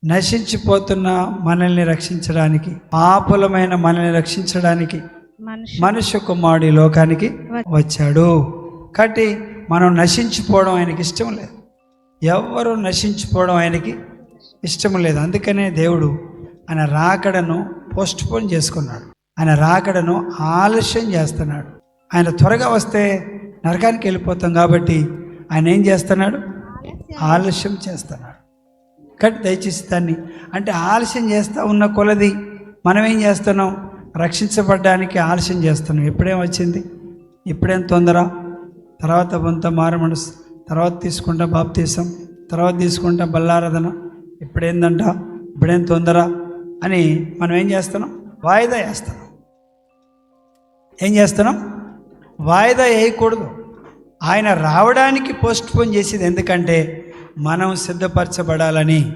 నశించిపోతున్న మనల్ని రక్షించడానికి, పాపులమైన మనల్ని రక్షించడానికి మనుష్య కుమారుడు ఈ లోకానికి వచ్చాడు. కాబట్టి మనం నశించిపోవడం ఆయనకి ఇష్టం లేదు. ఎవరు నశించిపోవడం ఆయనకి ఇష్టం లేదు. అందుకనే దేవుడు ఆయన రాకడను పోస్ట్పోన్ చేసుకున్నాడు. ఆయన రాకడను ఆలస్యం చేస్తున్నాడు. ఆయన త్వరగా వస్తే నరకానికి వెళ్ళిపోతాం కాబట్టి ఆయన ఏం చేస్తున్నాడు? ఆలస్యం చేస్తున్నాడు. కాబట్టి దయచేసి దాన్ని అంటే ఆలస్యం చేస్తూ ఉన్న కొలది మనం ఏం చేస్తున్నాం? రక్షించబడ్డానికి ఆలస్యం చేస్తున్నాం. ఎప్పుడేం వచ్చింది? ఇప్పుడేం తొందర? తర్వాత కొంత మారు మనసు, తర్వాత తీసుకుంటా బాప్తీసం, తర్వాత తీసుకుంటా బల్లారాధన, ఇప్పుడేందంట, ఇప్పుడేం తొందర అని మనం ఏం చేస్తున్నాం? వాయిదా వేస్తున్నాం. ఏం చేస్తున్నాం? వాయిదా వేయకూడదు. ఆయన రావడానికి పోస్ట్పోన్ చేసేది ఎందుకంటే మనం సిద్ధపరచబడాలని.